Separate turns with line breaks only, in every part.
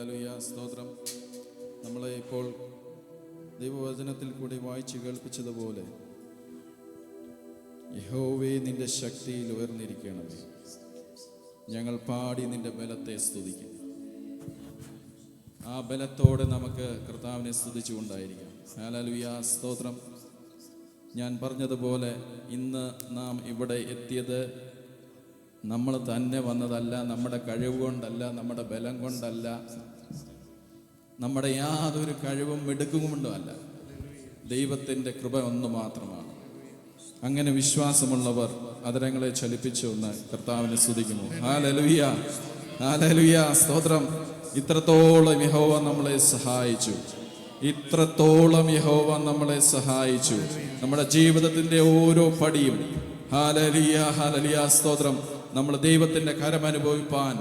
Hallelujah, സ്തോത്രം. നമ്മളെ ഇപ്പോൾ ദൈവവചനത്തിൽ കൂടി വായിച്ചു കേൾപ്പിച്ചതുപോലെ, യഹോവേ നിന്റെ ശക്തിയിൽ ഉയർന്നിരിക്കണമേ, ഞങ്ങൾ പാടി നിന്റെ ബലത്തെ സ്തുതിക്കും. ആ ബലത്തോടെ നമുക്ക് കർത്താവിനെ സ്തുതിച്ചുകൊണ്ടായിരിക്കാം. ഹല്ലേലൂയ, സ്തോത്രം. ഞാൻ പറഞ്ഞതുപോലെ ഇന്ന് നാം ഇവിടെ എത്തിയത് നമ്മൾ തന്നെ വന്നതല്ല, നമ്മുടെ കഴിവ് കൊണ്ടല്ല, നമ്മുടെ ബലം കൊണ്ടല്ല, നമ്മുടെ യാതൊരു കഴിവും മിടുക്കും കൊണ്ടും അല്ല, ദൈവത്തിൻ്റെ കൃപ ഒന്ന് മാത്രമാണ്. അങ്ങനെ വിശ്വാസമുള്ളവർ അതരങ്ങളെ ചലിപ്പിച്ചു ഒന്ന് കർത്താവിനെ സ്തുതിക്കുന്നു. ഹല്ലേലൂയ, ഹല്ലേലൂയ, സ്തോത്രം. ഇത്രത്തോളം യഹോവ നമ്മളെ സഹായിച്ചു, ഇത്രത്തോളം യഹോവ നമ്മളെ സഹായിച്ചു. നമ്മുടെ ജീവിതത്തിൻ്റെ ഓരോ പടിയും ഹല്ലേലൂയ, ഹല്ലേലൂയ, സ്തോത്രം. നമ്മൾ ദൈവത്തിൻ്റെ കരം അനുഭവിപ്പാൻ,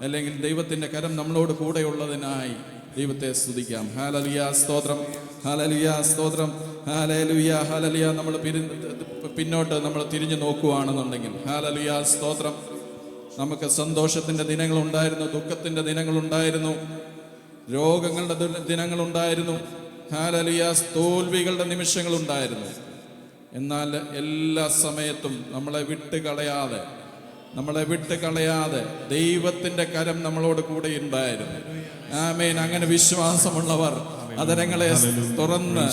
അല്ലെങ്കിൽ ദൈവത്തിൻ്റെ കരം നമ്മളോട് കൂടെയുള്ളതിനായി ദൈവത്തെ സ്തുതിക്കാം. ഹല്ലേലൂയ, സ്തോത്രം. ഹല്ലേലൂയ, സ്തോത്രം. Hallelujah, hallelujah. നമ്മൾ പിന്നോട്ട് നമ്മൾ തിരിഞ്ഞു നോക്കുകയാണെന്നുണ്ടെങ്കിൽ, ഹല്ലേലൂയ, സ്തോത്രം, നമുക്ക് സന്തോഷത്തിൻ്റെ ദിനങ്ങളുണ്ടായിരുന്നു, ദുഃഖത്തിൻ്റെ ദിനങ്ങളുണ്ടായിരുന്നു, രോഗങ്ങളുടെ ദിനങ്ങളുണ്ടായിരുന്നു, ഹല്ലേലൂയ, തോൽവികളുടെ നിമിഷങ്ങളുണ്ടായിരുന്നു. എന്നാൽ എല്ലാ സമയത്തും നമ്മളെ വിട്ട് കളയാതെ ദൈവത്തിൻ്റെ കരം നമ്മളോട് കൂടെ ഉണ്ടായിരുന്നു. ആമേൻ. അങ്ങനെ വിശ്വാസമുള്ളവർ അതരങ്ങളെ തുറന്ന്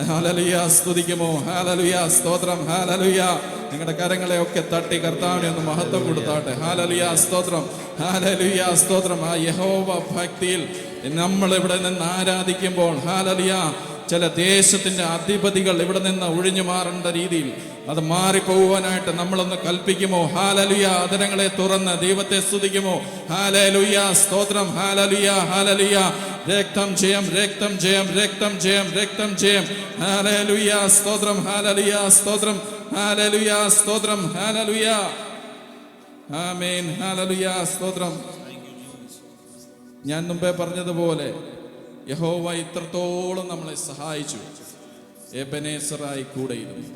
ഹല്ലേലൂയ സ്തുതിക്കുമോ? ഹല്ലേലൂയ, സ്തോത്രം. ഹല്ലേലൂയ. നിങ്ങളുടെ കരങ്ങളെ ഒക്കെ തട്ടി കർത്താവിനെ ഒന്ന് മഹത്വം കൊടുത്താട്ടെ. ഹല്ലേലൂയ, സ്തോത്രം. ഹല്ലേലൂയ, സ്തോത്രം. ആ യഹോവ ഭക്തിയിൽ നമ്മൾ ഇവിടെ നിന്ന് ആരാധിക്കുമ്പോൾ, ഹല്ലേലൂയ, ചില ദേശത്തിൻ്റെ അധിപതികൾ ഇവിടെ നിന്ന് ഒഴിഞ്ഞു മാറേണ്ട രീതിയിൽ അത് മാറിപ്പോകുവാനായിട്ട് നമ്മളൊന്ന് കൽപ്പിക്കുമോ? ഹല്ലേലൂയ. അതരങ്ങളെ തുറന്ന് ദൈവത്തെ സ്തുതിക്കുമോ? ഹല്ലേലൂയ, സ്തോത്രം. Hallelujah, hallelujah. രക്തം ജയം, രക്തം ജയം, രക്തം ജയം, രക്തം ജയം. ഹല്ലേലൂയ, സ്തോത്രം. ഹല്ലേലൂയ, സ്തോത്രം. ഹല്ലേലൂയ, സ്തോത്രം. ഹല്ലേലൂയ, ആമേൻ. ഹല്ലേലൂയ, സ്തോത്രം. ഞാൻ മുമ്പേ പറഞ്ഞതുപോലെ യഹോവ ഇത്രത്തോളം നമ്മളെ സഹായിച്ചു, എബനേസറായി കൂടെയിരുന്നു.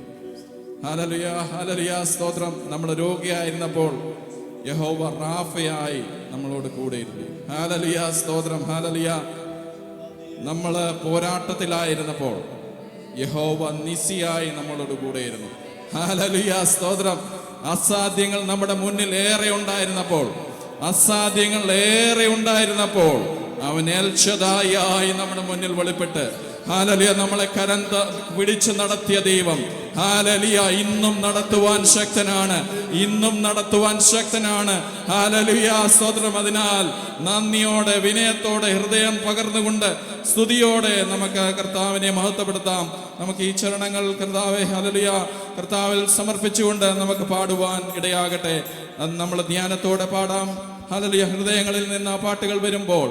ഹല്ലേലൂയ, ഹല്ലേലൂയ, സ്തോത്രം. നമ്മൾ രോഗിയായിരുന്നപ്പോൾ യഹോവ റാഫയായി നമ്മളോട് കൂടെയിരുന്നു. ഹല്ലേലൂയ, സ്തോത്രം. ഹല്ലേലൂയ. നമ്മൾ പോരാട്ടത്തിലായിരുന്നപ്പോൾ യഹോവ നിസിയായി നമ്മളോട് കൂടെയിരുന്നു. ഹല്ലേലൂയ, സ്തോത്രം. അസാധ്യങ്ങൾ നമ്മുടെ മുന്നിൽ ഏറെ ഉണ്ടായിരുന്നപ്പോൾ അവൻ എൽ ശദായി നമ്മുടെ മുന്നിൽ വെളിപ്പെട്ട്, ഹല്ലേലൂയ, നമ്മളെ കരം പിടിച്ച് നടത്തിയ ദൈവം, ഹല്ലേലൂയ, ഇന്നും നടത്തുവാൻ ശക്തനാണ്. ഹല്ലേലൂയ, സ്തോത്രം. അതിനാൽ നന്ദിയോടെ, വിനയത്തോടെ, ഹൃദയം പകർന്നുകൊണ്ട്, സ്തുതിയോടെ നമുക്ക് കർത്താവിനെ മഹത്വപ്പെടുത്താം. നമുക്ക് ഈ ചരണങ്ങൾ കർത്താവെ, ഹല്ലേലൂയ, കർത്താവിൽ സമർപ്പിച്ചുകൊണ്ട് നമുക്ക് പാടുവാൻ ഇടയാകട്ടെ. നമ്മൾ ധ്യാനത്തോടെ പാടാം. ഹല്ലേലൂയ. ഹൃദയങ്ങളിൽ നിന്ന് ആ പാട്ടുകൾ വരുമ്പോൾ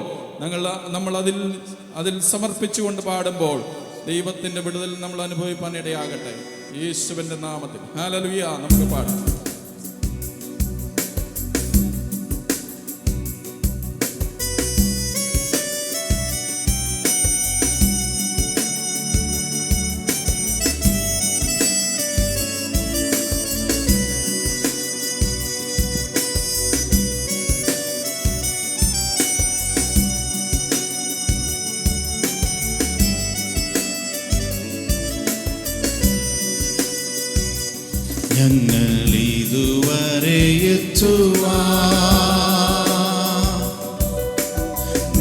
നമ്മൾ അതിൽ സമർപ്പിച്ചുകൊണ്ട് പാടുമ്പോൾ ദൈവത്തിന്റെ വിടുതൽ നമ്മൾ അനുഭവിപ്പാൻ ഇടയാകട്ടെ. യേശുവിന്റെ നാമത്തിൽ ഹല്ലേലൂയ. നമുക്ക് പാടാം.
ഞങ്ങൾ ഇതുവരെ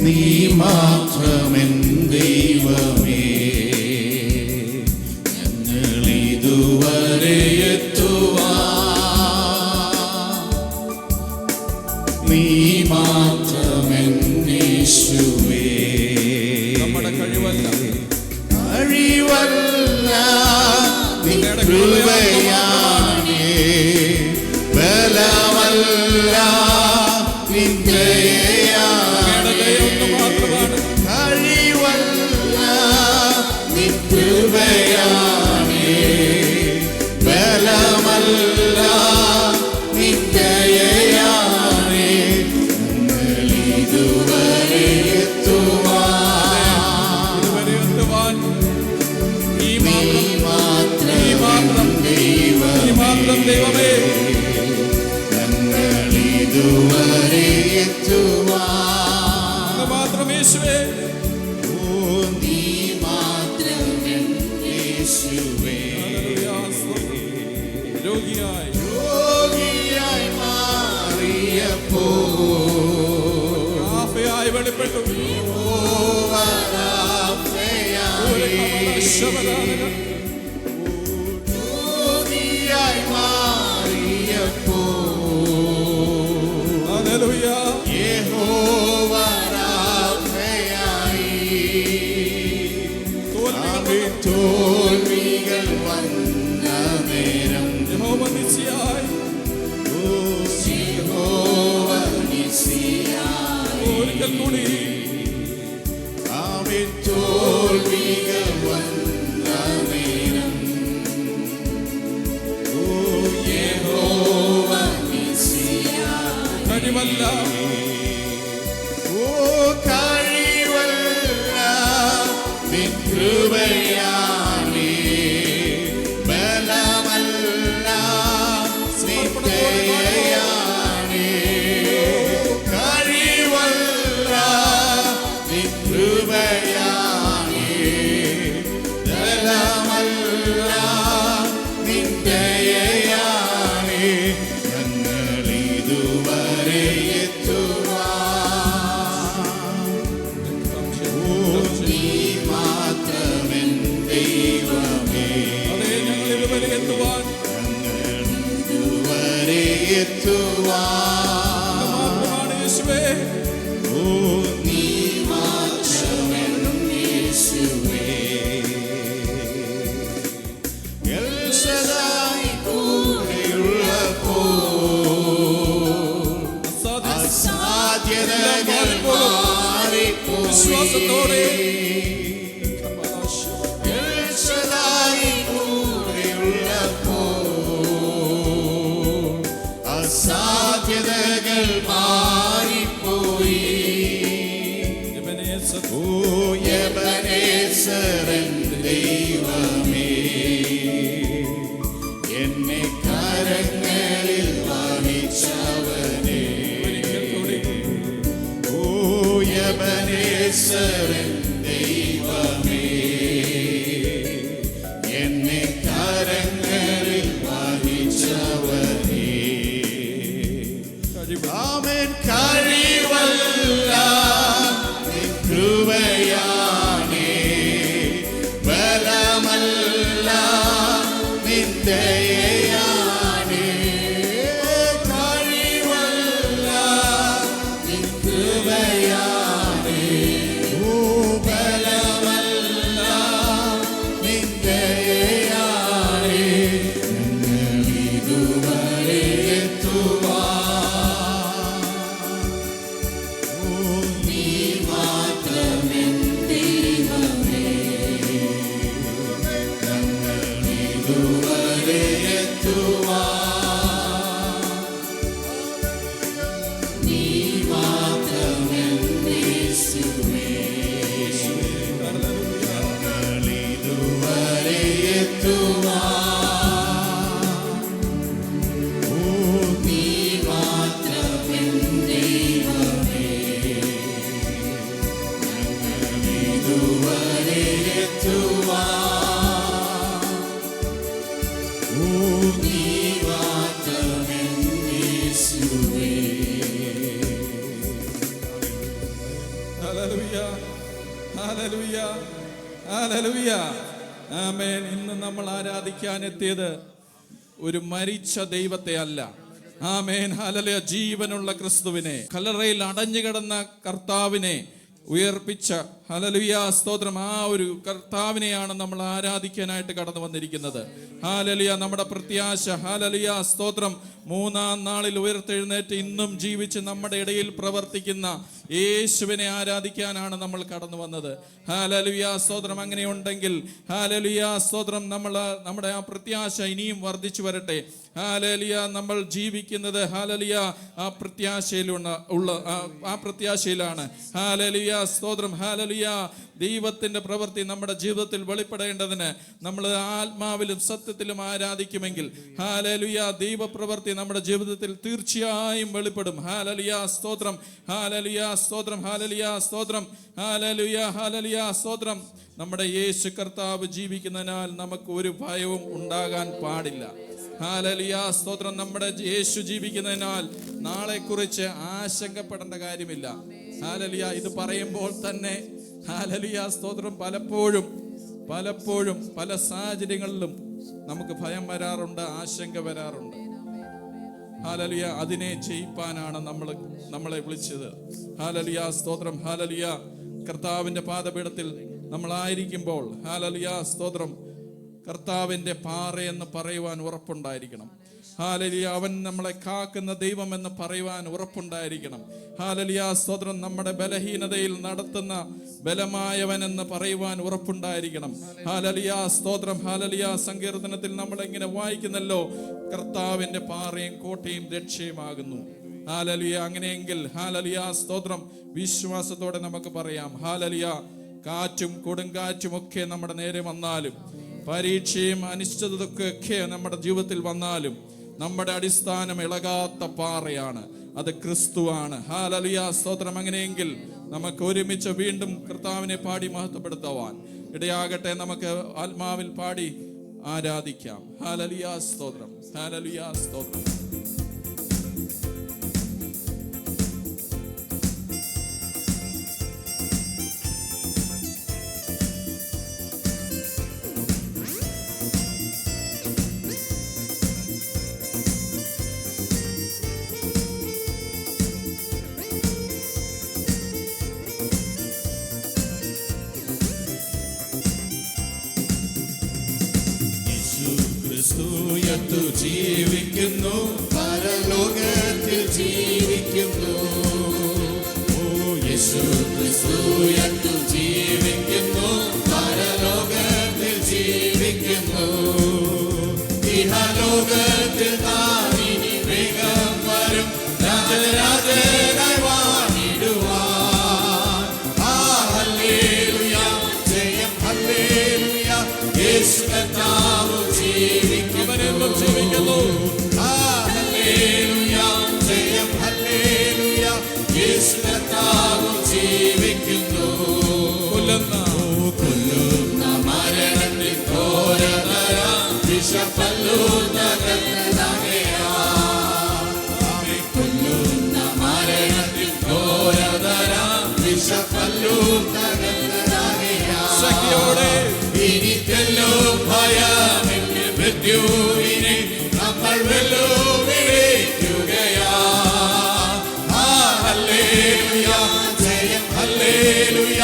നീ മാത്രമെൻ ദൈവമേ, ഞങ്ങൾ ഇതുവരെ നീ മാത്രമെൻ യേശുവേ.
നമ്മുടെ കഴിവല്ല,
കൃപയാണ്, ബലമല്ല, നിന്ദയാണ്. കഴിവല്ല, നിൻ കൃപയാണ്, ബലമല്ല.
യേശുവേ.
ഓ നീ മാത്രം യേശുവേ.
ഹല്ലേലൂയ, സ്തോത്രം. രോഗിയായി
രോഗിയായി മാറിയപ്പോ
റാഫയായി വെളിപ്പെട്ടു.
രോഗിയായി മാറിയപ്പോ
ഹല്ലേലൂയ.
യഹോവ റാഫയായി. തോൽവികൾ വന്ന നേരം
യഹോവ നിശ്ചയായി.
യഹോവ നിശ്ചയായി.
ഒരിക്കൽ കൂടി
തോൽവികൾ വന്ന നേരം യഹോവ നിശ്ചയായി.
കഴിവല്ല
കഴിവല്ല നിൻ കൃപയാണേ. ബലമല്ല നിൻ ദയയാണേ. കഴിവല്ല നിൻ കൃപയാണേ. ബലമല്ല നിൻ ദയയാണേ. ഞങ്ങളിതുവരെ നീ മാത്രമെൻ ദൈവമേ.
അതേ ഞങ്ങൾ ഇതുവരെ എത്തുവാൻ
ഇതുവരെ എത്തുവാൻ
മാത്രമാണ് യേശുവേ.
ഓ നീ മാത്രമെൻ യേശുവേ. എൽ ശദ്ദായി കൂടെയുള്ളപ്പോൾ അസാധ്യതകൾ മാറിപ്പോയി.
വിശ്വാസത്തോടെ
എൽ ശദ്ദായി കൂടെയുള്ളപ്പോൾ അസാധ്യതകൾ മാറിപ്പോയി. ഓ എബനേസരൻ ദൈവമേ, എന്നെ കരങ്ങളിൽ വഹിച്ചവനേ. ഓ എബനേസരൻ ദൈവമേ, എന്നെ കരങ്ങളിൽ വഹിച്ചവനേ. ആമേൻ. കഴിവല്ല നിൻ കൃപയാണേ. ബലമല്ല നിൻ ദയയാണേ. കഴിവല്ല നിൻ കൃപയാണേ. ഓ ബലമല്ല നിൻ ദയയാണേ. ഞങ്ങളിതുവരെ എത്തുവാൻ നീ മാത്രമെൻ ദൈവമേ. ഞങ്ങളിതുവരെ എത്തുവാൻ നീ മാത്രമെൻ യേശുവേ. ഞങ്ങളിതുവരെ എത്തുവാൻ ഓ നീ മാത്രമെൻ ദൈവമേ. ഞങ്ങളിതുവരെ എത്തുവാൻ ഓ നീ മാത്രമെൻ യേശുവേ.
ഹല്ലേലൂയ, ഹല്ലേലൂയ, ഹല്ലേലൂയ. ആമേൻ. ഇന്ന് നമ്മൾ ആരാധിക്കാൻ എത്തിയത് ഒരു മരിച്ച ദൈവത്തെ അല്ല. ആമേൻ. ഹല്ലേലൂയ. ജീവനുള്ള ക്രിസ്തുവിനെ, കല്ലറയിൽ അടഞ്ഞു കിടന്ന കർത്താവിനെ ഉയർപ്പിച്ച, ഹല്ലേലൂയ, സ്തോത്രം, ആ ഒരു കർത്താവിനെയാണ് നമ്മൾ ആരാധിക്കാനായിട്ട് കടന്നു വന്നിരിക്കുന്നത്. ഹല്ലേലൂയ. നമ്മുടെ പ്രത്യാശ, ഹല്ലേലൂയ, സ്തോത്രം, മൂന്നാം നാളിൽ ഉയർത്തെഴുന്നേറ്റ് ഇന്നും ജീവിച്ച് നമ്മുടെ ഇടയിൽ പ്രവർത്തിക്കുന്ന യേശുവിനെ ആരാധിക്കാനാണ് നമ്മൾ കടന്നു വന്നത്. ഹല്ലേലൂയ, സ്തോത്രം. അങ്ങനെയുണ്ടെങ്കിൽ ഹല്ലേലൂയ, സ്തോത്രം, നമ്മുടെ ആ പ്രത്യാശ ഇനിയും വർദ്ധിച്ചു വരട്ടെ. ഹല്ലേലൂയ. നമ്മൾ ജീവിക്കുന്നത് ഹല്ലേലൂയ ആ പ്രത്യാശയിലാണ്. ഹല്ലേലൂയ, സ്തോത്രം. ഹല്ലേലൂയ. ഹാലലുയ, ദൈവത്തിന്റെ പ്രവൃത്തി നമ്മുടെ ജീവിതത്തിൽ വെളിപ്പെടേണ്ടതിന് നമ്മൾ ആത്മാവിലും സത്യത്തിലും ആരാധിക്കുമെങ്കിൽ ഹാലലുയ, ദൈവപ്രവൃത്തി നമ്മുടെ ജീവിതത്തിൽ തീർച്ചയായും വെളിപ്പെടും. ഹാലലുയ സ്തോത്രം, ഹാലലുയ സ്തോത്രം, ഹാലലുയ സ്തോത്രം, ഹാലലുയ, ഹാലലുയ സ്തോത്രം. നമ്മുടെ യേശു കർത്താവ് ജീവിക്കുന്നതിനാൽ നമുക്ക് ഒരു ഭയവും ഉണ്ടാകാൻ പാടില്ല. ഹാലലുയ സ്തോത്രം. നമ്മുടെ യേശു ജീവിക്കുന്നതിനാൽ നാളെക്കുറിച്ച് ആശങ്കപ്പെടേണ്ട കാര്യമില്ല. ഹാലലുയ. ഇത് പറയുമ്പോൾ തന്നെ ഹാലലുയ സ്തോത്രം, പലപ്പോഴും പല സാഹചര്യങ്ങളിലും നമുക്ക് ഭയം വരാറുണ്ട്, ആശങ്ക വരാറുണ്ട്. ഹാലലുയ. അതിനെ ജയിപ്പാനാണ് നമ്മളെ വിളിച്ചത്. ഹാലലുയ സ്തോത്രം, ഹാലലുയ. കർത്താവിന്റെ പാദപീഠത്തിൽ നമ്മളായിരിക്കുമ്പോൾ ഹാലലുയ സ്തോത്രം, കർത്താവിന്റെ പാറയെന്ന് പറയുവാൻ ഉറപ്പുണ്ടായിരിക്കണം. ഹാലലുയ. അവൻ നമ്മളെ കാക്കുന്ന ദൈവം എന്ന് പറയുവാൻ ഉറപ്പുണ്ടായിരിക്കണം. ഹാലലുയ സ്തോത്രം. നമ്മുടെ ബലഹീനതയിൽ നടത്തുന്ന ബലമായവൻ എന്ന് പറയുവാൻ ഉറപ്പുണ്ടായിരിക്കണം. ഹാലലുയ സ്തോത്രം, ഹാലലുയ. സങ്കീർത്തനത്തിൽ നമ്മൾ എങ്ങനെ വായിക്കുന്നല്ലോ, കർത്താവിന്റെ പാറയും കോട്ടയും രക്ഷയുമാകുന്നു. ഹാലലുയ. അങ്ങനെയെങ്കിൽ ഹാലലുയ സ്തോത്രം, വിശ്വാസത്തോടെ നമുക്ക് പറയാം. ഹാലലുയ. കാറ്റും കൊടുങ്കാറ്റും ഒക്കെ നമ്മുടെ നേരെ വന്നാലും, പരീക്ഷയും അനിശ്ചിതതൊക്കെ നമ്മുടെ ജീവിതത്തിൽ വന്നാലും, നമ്മുടെ അടിസ്ഥാനം ഇളകാത്ത പാറയാണ്, അത് ക്രിസ്തുവാണ്. ഹാലലുയ സ്തോത്രം. അങ്ങനെയെങ്കിൽ നമുക്ക് ഒരുമിച്ച് വീണ്ടും കർത്താവിനെ പാടി മഹത്വപ്പെടുത്തുവാൻ ഇടയാകട്ടെ. നമുക്ക് ആത്മാവിൽ പാടി ആരാധിക്കാം. ഹാലലുയ സ്തോത്രം, ഹാലലുയ സ്തോത്രം.
ക്രിസ്തുയത്തു ജീവിക്കുന്നു, പരലോകത്തിൽ ജീവിക്കുന്നു. ഓ യേശു ക്രിസ്തുയത്തു ജീവിക്കുന്നു, പരലോകത്തിൽ ജീവിക്കുന്നു. ഇഹലോകത്തിൽ താൻ ഇനി വേഗം വരും, രാജരാജനായി വാണിടുവാൻ. ഹല്ലേലൂയ, ജയം ഹല്ലേലൂയ. യേശു കർത്താവ് ജീവിക്കുന്നു,
ജീവിക്കുന്നു.
ഹല്ലേലൂയ, ജയം ഹല്ലേലൂയ. യേശു കർത്താവ് ജീവിക്കുന്നു. കൊല്ലുന്ന മരണത്തിൽ ഘോരതര വിഷപ്പല്ലു തകർന്നതകയാ. കൊല്ലുന്ന മരണത്തിൽ ഘോരതര വിഷപ്പല്ലു തകർന്നതകയാ.
ശക്തിയോടെ
എനിക്കല്ലോ ഭയമെങ്കിൽ മൃത്യുവിനെ നമ്മൾ വെല്ലുവിളിക്കുകയാ. ഹല്ലേലൂയ, ജയം ഹല്ലേലൂയ.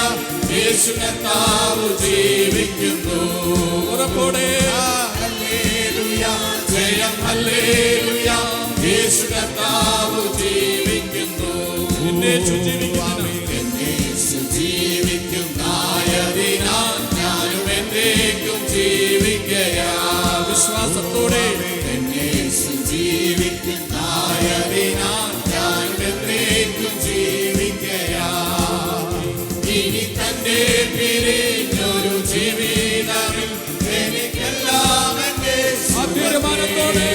യേശു കർത്താവ് ജീവിക്കുന്നു.
ഉറപ്പോടെ
ഹല്ലേലൂയ, ജയം ഹല്ലേലൂയ. യേശു കർത്താവ് ജീവിക്കുന്നു.
യേശു ജീവിക്കുന്നു.
യേശു ജീവിക്കുന്നായതിനാൽ ഞാനും എന്നേക്കും ജീവിക്കയാ.
വിശ്വാസത്തോടെ
യേശു ജീവിക്കുന്നായതിനാൽ ഞാനും എന്നേക്കും ജീവിക്കയാ. ഇനി തന്നെ പിരിഞ്ഞൊരു ജീവിതമിൽ എനിക്കെല്ലാം എന്റെ
തീരുമാനത്തോടെ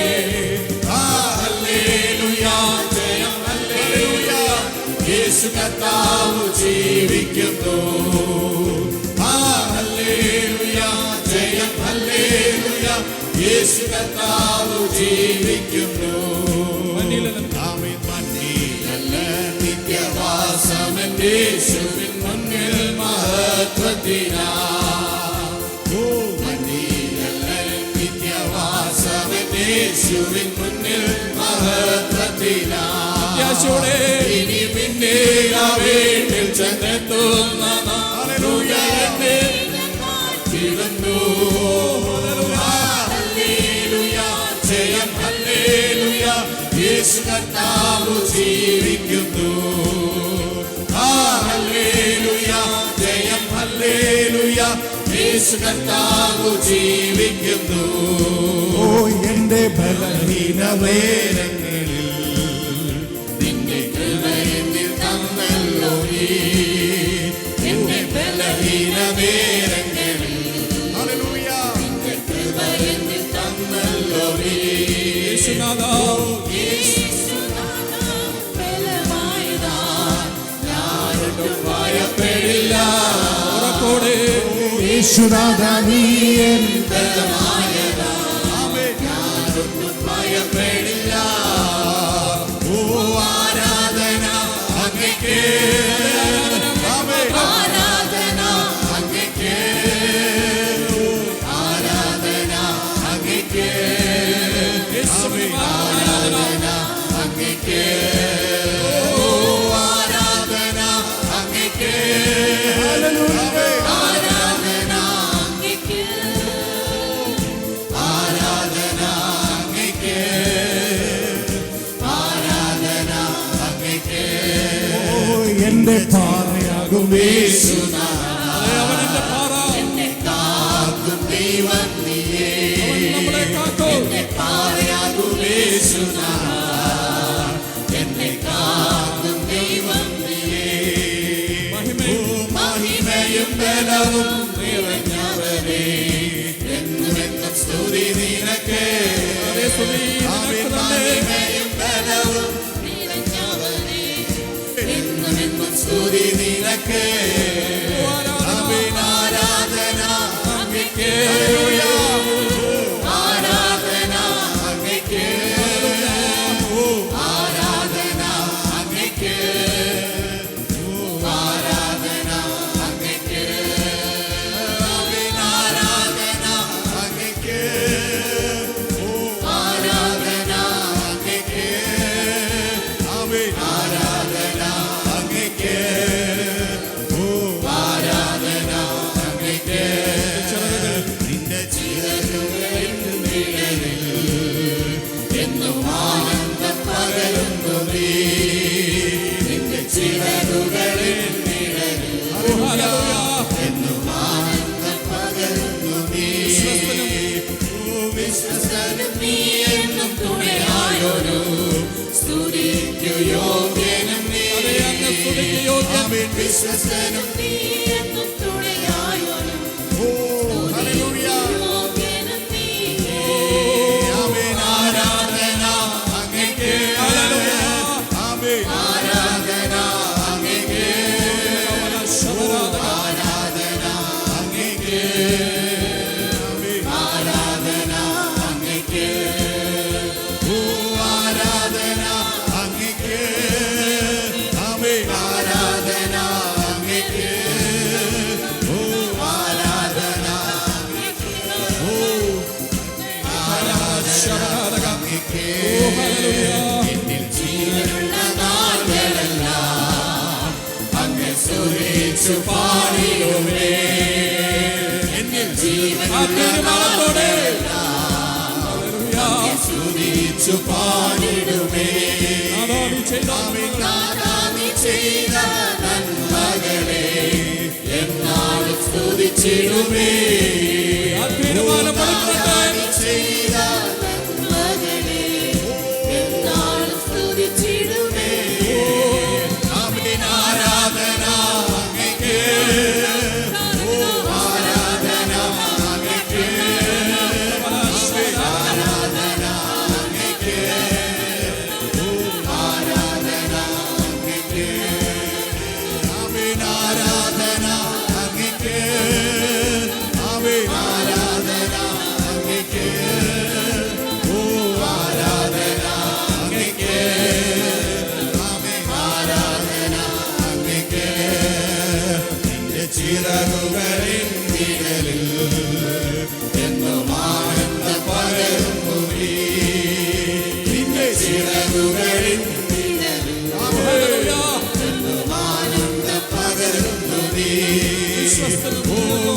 ഹല്ലേലൂയ, ജയം ഹല്ലേലൂയ. യേശു കർത്താവ് ജീവിക്കുന്നു. ഹല്ലേലൂയ, ജയം ഹല്ലേലൂയ. യേശു കർത്താവ് ജീവിക്കുന്നു. മണ്ണിലല്ല നിത്യവാസമെന്റെ യേശുവിൻ മുന്നിൽ മഹത്വത്തിനാ. മണ്ണിലല്ല നിത്യവാസമെന്റെ യേശുവിൻ മുന്നിൽ മഹത്വത്തിനാ. ഇനി പിന്നെ ആ വീട്ടിൽ ചെന്നെത്തുന്ന ഹല്ലേലൂയ എന്നെ കിടന്നു. ഹല്ലേലൂയ, ജയം ഹല്ലേലൂയ. യേശു കർത്താവ് ജീവിക്കുന്നു. ഹല്ലേലൂയ, ജയം ഹല്ലേലൂയ. യേശു കർത്താവ് ജീവിക്കുന്നു. ഓ എന്റെ ബലഹീന വേദനകളിൽ നിന്റെ കൃപ എന്നിൽ തന്നല്ലോ നീ. എന്റെ യേശുനാഥാ നീ എൻ ബലമായതാ, ഞാനൊന്നും ഭയപ്പെടില്ല. ഓ ആരാധന അങ്ങേക്ക്, ആരാധന അങ്ങേക്ക്, ആരാധന അങ്ങേക്ക്, ആരാധന അങ്ങേക്ക്, ആരാധന അങ്ങേക്ക്, ആരാധന അങ്ങേക്ക്, ആരാധന അങ്ങേക്ക്, ആരാധന അങ്ങേക്ക്. എന്റെ പാറയാകും യേശുനാഥാ,
അവനെന്റെ പാറ,
എന്നെ കാക്കും ദൈവം നീയേ,
നമ്മളെ കാക്കും.
എന്നെ പാറയാകും യേശുനാഥാ, എന്നെ കാക്കും ദൈവം നീയേ. മഹിമയും ബലവും നിറഞ്ഞവനേ, എന്നുമെന്നും സ്തുതി നിനക്ക്. മഹിമയും ബലവും നിറഞ്ഞവനേ, എന്നുമെന്നും സ്തുതി നിനക്ക്. ആരാധന അങ്ങേക്ക്, ആരാധന അങ്ങേക്ക്, ആരാധന അങ്ങേക്ക്, ആരാധന അങ്ങേക്ക്, ആരാധന അങ്ങേക്ക്, ആരാധന അങ്ങേക്ക്, ആരാധന അങ്ങേക്ക്, ആരാധന അങ്ങേക്ക്. നിന്റെ ചിറകുകളിൽ നിഴലിൽ എന്നും ആനന്ദം പകരുന്നു നീ, നിന്റെ ചിറകുകളിൽ നിഴലിൽ എന്നും ആനന്ദം പകരുന്നു നീ. വിശ്വസ്തനും നീ എന്നും തുണയായൊരു, സ്തുതിക്കു യോഗ്യനും നീ. വിശ്വസ്തനും നീ എന്നും തുണയായൊരു, യോഗ്യനും നീ. ആരാധന അങ്ങേക്ക്, ആരാധന അങ്ങേക്ക്, ആരാധന അങ്ങേക്ക്, ആരാധന അങ്ങേക്ക്, ആരാധന അങ്ങേക്ക്, ആരാധന അങ്ങേക്ക്, ആരാധന അങ്ങേക്ക്. എന്നിൽ ജീവനുള്ള നാളുകളെല്ലാം അങ്ങ് സ്തുതിച്ചു പാടിടുമേ, എന്നിൽ ജീവനുള്ള നാളുകളെല്ലാം സ്തുതിച്ചു പാടിടുമേ. നാഥാ നീ ചെയ്ത നന്മകളെ എന്നാളും സ്തുതിച്ചിടുമേ, നാഥാ നീ ചെയ്ത നന്മകളെ എന്നാളും സ്തുതിച്ചിടുമേ. ആരാധന അങ്ങേക്ക്, ആരാധന അങ്ങേക്ക്, ആരാധന അങ്ങേക്ക്, ആരാധന അങ്ങേക്ക്, ആരാധന അങ്ങേക്ക്, ആരാധന അങ്ങേക്ക്, ആരാധന അങ്ങേക്ക്, ആരാധന അങ്ങേക്ക്. നിന്റെ ചിറകുകളിൻ നിഴലിൽ എന്നും ആനന്ദം പകരുന്നു നീ, നിന്റെ ചിറകുകളിൻ നിഴലിൽ എന്നും ആനന്ദം പകരുന്നു നീ.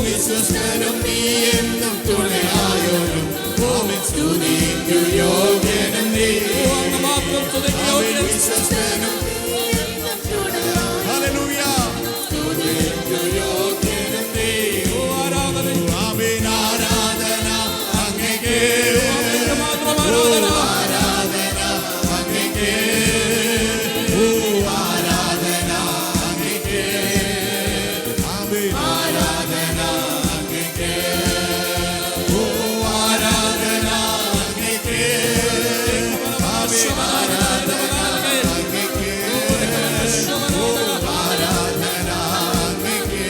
വിശ്വസ്തനും നീ എന്നും തുണയായോരും, സ്തുതിക്കു യോഗ്യനും നീ. വിശ്വസ്തനും നീ എന്നും തുണയായോരും, സ്തുതിക്കു യോഗ്യനും നീ. ആരാധന അങ്ങേക്ക്, ആരാധന അങ്ങേക്ക്, ആരാധന അങ്ങേക്ക്, ആരാധന അങ്ങേക്ക്, ആരാധന അങ്ങേക്ക്, ആരാധന അങ്ങേക്ക്,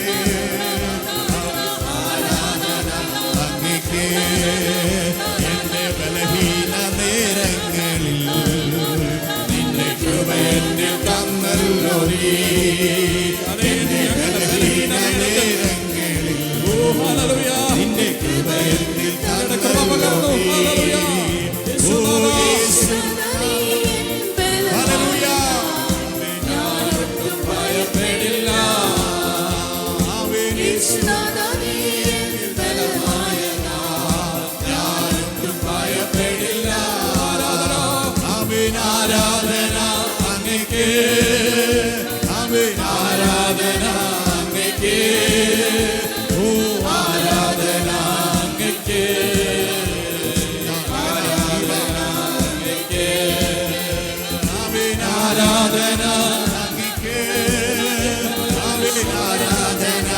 എന്റെ ബലഹീന നേരങ്ങളിൽ നിന്റെ കൃപ എന്നിൽ തന്നല്ലോ നീ. എന്റെ ബലഹീന നേരങ്ങളിൽ നിന്റെ കൃപ എന്നിൽ തന്നല്ലോ നീ. ഓ യേശു ഹല്ലേലൂയ. ഞാനൊട്ടും ഭയപ്പെടില്ല. ആമേൻ. ഞാനൊട്ടും ഭയപ്പെടില്ല. ആമേൻ. ആരാധന അങ്ങേക്ക്. ആമേൻ. ആരാധന അങ്ങേക്ക്. ഓ ആരാധന അങ്ങേക്ക്. ആരാധന അങ്ങേക്ക്. ആമേൻ. ആരാധന അങ്ങേക്ക്. ആമേൻ. ആരാധന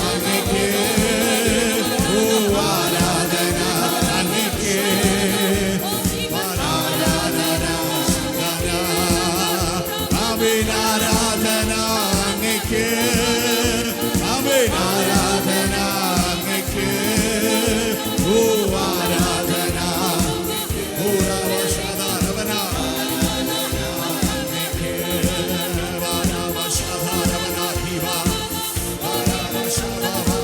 അങ്ങേക്ക്. ഓ ആരാധന അങ്ങേക്ക്. ആരാധന ശങ്കര. ആമേൻ. ആരാധന അങ്ങേക്ക്. ആമേൻ. ആരാധന അങ്ങേക്ക്. ഓ ആരാധന. ഓ രാമശാദാരവന അങ്ങേക്ക്. രാമശാദാരവന ഹിവ. രാമശാദാരവന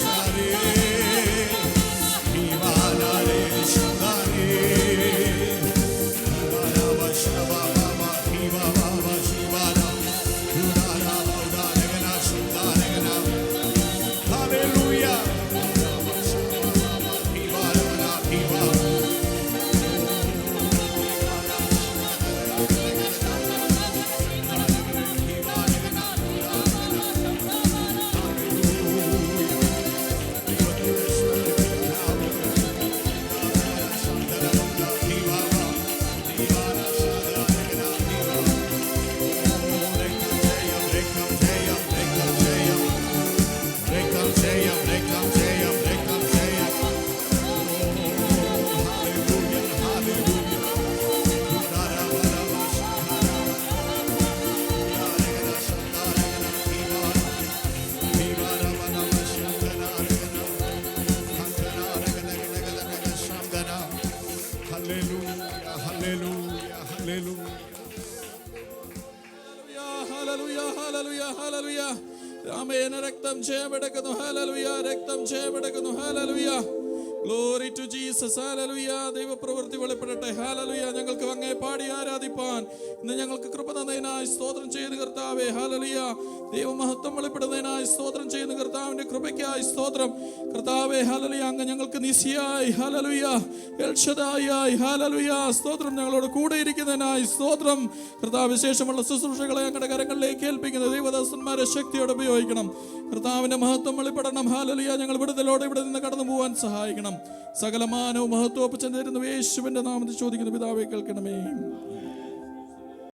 ശാരി. ഹിവാലേ ശാദാരി. രാമശാദാരവന ഹിവ ബാബ ശിവന. ഉദാരവദാനഗന ശുദ്ധാനഗന. ഹല്ലേലൂയ. രാമശാദാരവന ഹിവാലവന ഹിവ.
ഹല്ലേലൂയ, ഹല്ലേലൂയ, ഹല്ലേലൂയ. ആമേൻ. രക്തം ജയമെടുക്കുന്നു. ഹല്ലേലൂയ. രക്തം ജയമെടുക്കുന്നു. ഹല്ലേലൂയ. Glory to Jesus. ഹല്ലേലൂയ. ദൈവപ്രവൃത്തി വെളിപ്പെടട്ടെ. ഹല്ലേലൂയ. ഞങ്ങൾക്ക് അങ്ങേ പാടി ആരാധിപ്പാൻ ഇന്ന് ഞങ്ങൾക്ക് കൃപ തന്നതിനായി സ്തോത്രം ചെയ്യുന്ന കർത്താവേ. ഹല്ലേലൂയ. ദൈവമഹത്വം വെളിപ്പെടുന്നതിനായി സ്തോത്രം ചെയ്യുന്ന കർത്താവിന്റെ കൃപയ്ക്കായി സ്തോത്രം കർത്താവേ. ഹല്ലേലൂയ. അങ്ങ് ഞങ്ങൾക്ക് നിസിയായി. ഹല്ലേലൂയ. El Shaddai. ഹല്ലേലൂയ. സ്തോത്രം. ഞങ്ങളോട് കൂടെ ഇരിക്കുന്നതിനായി സ്തോത്രം കർത്താവ്. വിശേഷമുള്ള ശുശ്രൂഷകളെ ഞങ്ങളുടെ കരങ്ങളിലേക്ക് ഏൽപ്പിക്കുന്ന ദൈവദാസന്മാരെ ശക്തിയോടെ ഉപയോഗിക്കണം. കർത്താവിന്റെ മഹത്വം വെളിപ്പെടണം. ഹല്ലേലൂയ. ഞങ്ങൾ വിടുതലോടെ ഇവിടെ നിന്ന് കടന്നു പോകാൻ സഹായിക്കണം. സകലമാനവും മഹത്വം ചെന്നിരുന്നു യേശുവിന്റെ നാമത്തിൽ ചോദിക്കുന്ന പിതാവേ കേൾക്കണമേ.